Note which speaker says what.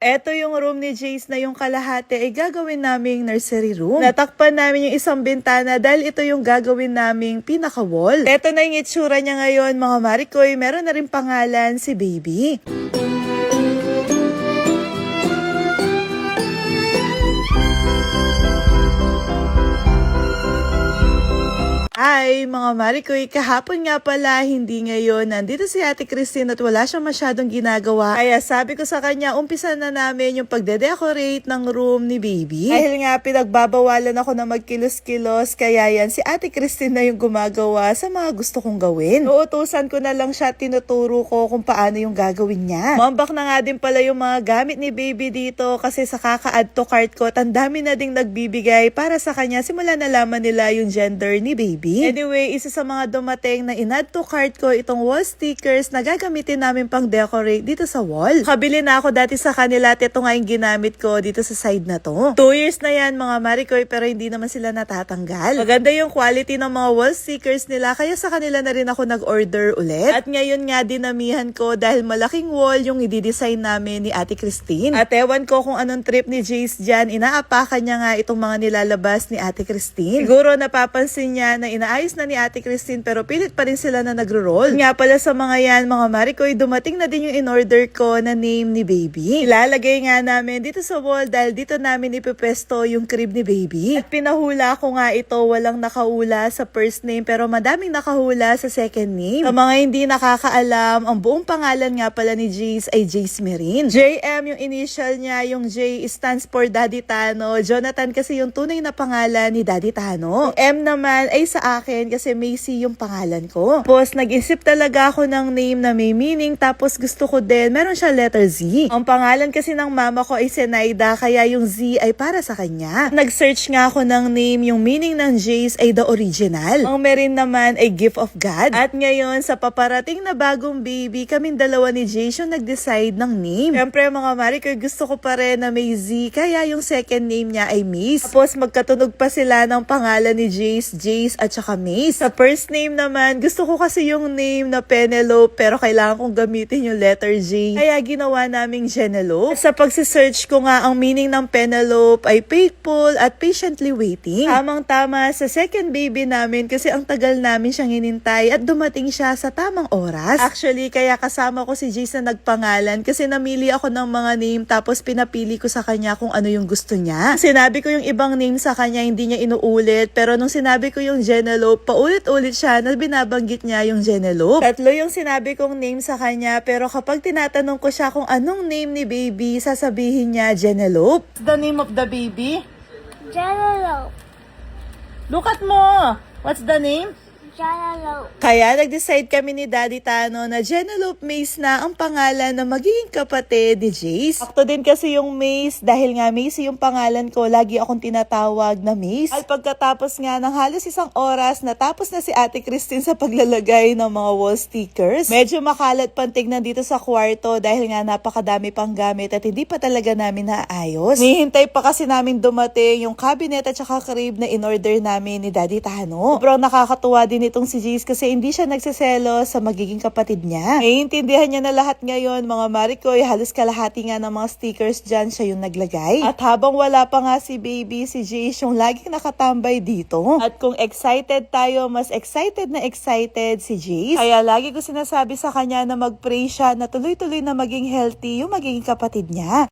Speaker 1: Eto yung room ni Jace na yung kalahati ay gagawin naming nursery room. Natakpan namin yung isang bintana dahil ito yung gagawin naming pinaka-wall. Eto na yung itsura niya ngayon mga Marikoy. Meron na rin pangalan si Baby. Hi mga Marikoy, kahapon nga pala, hindi ngayon. Nandito si Ate Christine at wala siyang masyadong ginagawa. Kaya sabi ko sa kanya, umpisa na namin yung pagde-decorate ng room ni Baby. Dahil nga pinagbabawalan ako na magkilos-kilos, kaya yan si Ate Christine na yung gumagawa sa mga gusto kong gawin. Uutusan ko na lang siya, tinuturo ko kung paano yung gagawin niya. Mambak na nga din pala yung mga gamit ni Baby dito kasi sa kaka-add to cart ko, ang dami na ding nagbibigay para sa kanya simula nalaman nila yung gender ni Baby. Anyway, isa sa mga dumating na in-add to cart ko itong wall stickers na gagamitin namin pang decorate dito sa wall. Kabili na ako dati sa kanila at ito nga yung ginamit ko dito sa side na to. 2 years na yan mga Marikoy pero hindi naman sila natatanggal. Maganda yung quality ng mga wall stickers nila kaya sa kanila na rin ako nag-order ulit. At ngayon nga dinamihan ko dahil malaking wall yung i-design namin ni Ate Christine. At ewan ko kung anong trip ni Jace dyan, inaapakan niya nga itong mga nilalabas ni Ate Christine. Siguro napapansin niya na inaayos na ni Ate Christine pero pilit pa rin sila na nagro-roll. Nga pala sa mga yan, mga Marikoy, dumating na din yung in-order ko na name ni Baby. Ilalagay nga namin dito sa wall dahil dito namin ipipesto yung crib ni Baby. At pinahula ko nga ito, walang nakahula sa first name pero madaming nakahula sa second name. Sa mga hindi nakakaalam, ang buong pangalan nga pala ni Jace ay Jace Merin. JM yung initial niya, yung J stands for Daddy Tano. Jonathan kasi yung tunay na pangalan ni Daddy Tano. Yung M naman ay sa akin kasi Macy yung pangalan ko. Tapos nag-isip talaga ako ng name na may meaning tapos gusto ko din meron siya letter Z. Ang pangalan kasi ng mama ko ay Zenaida kaya yung Z ay para sa kanya. Nag-search nga ako ng name, yung meaning ng Jace ay the original. Ang Merin naman ay gift of God. At ngayon sa paparating na bagong baby, kaming dalawa ni Jace yung nag-decide ng name. Siyempre mga Marikoy, gusto ko pa rin na may Z kaya yung second name niya ay Mace. Tapos magkatunog pa sila ng pangalan ni Jace, Jace at saka Mace. Sa first name naman, gusto ko kasi yung name na Penelope pero kailangan kong gamitin yung letter J. Kaya ginawa naming Genelope. Sa pagsisearch ko nga, ang meaning ng Penelope ay faithful at patiently waiting. Tamang-tama sa second baby namin kasi ang tagal namin siyang hinintay at dumating siya sa tamang oras. Actually, kaya kasama ko si Jace na nagpangalan kasi namili ako ng mga name tapos pinapili ko sa kanya kung ano yung gusto niya. Sinabi ko yung ibang name sa kanya, hindi niya inuulit pero nung sinabi ko yung Genelope, paulit-ulit siya na binabanggit niya yung Genelope. 3 yung sinabi kong name sa kanya pero kapag tinatanong ko siya kung anong name ni Baby, sasabihin niya Genelope. What's the name of the baby?
Speaker 2: Genelope.
Speaker 1: Look at mo! What's the name?
Speaker 2: Genelope.
Speaker 1: Kaya nag-decide kami ni Daddy Tano na Genelope Mace na ang pangalan na magiging kapatid ni Jace. Akto din kasi yung Mace dahil nga Mace yung pangalan ko, lagi akong tinatawag na Mace. At pagkatapos nga ng halos 1 oras, natapos na si Ate Christine sa paglalagay ng mga wall stickers. Medyo makalat pang tignan dito sa kwarto dahil nga napakadami pang gamit at hindi pa talaga namin naayos. Nihintay pa kasi namin dumating yung cabinet at saka crib na in-order namin ni Daddy Tano. Sobrang nakakatuwa din itong si Jace kasi hindi siya nagsaselo sa magiging kapatid niya. Naiintindihan niya na lahat ngayon mga Marikoy, halos kalahati nga ng mga stickers dyan siya yung naglagay. At habang wala pa nga si Baby, si Jace yung laging nakatambay dito. At kung excited tayo, mas excited si Jace. Kaya lagi ko sinasabi sa kanya na mag-pray siya na tuloy-tuloy na maging healthy yung magiging kapatid niya.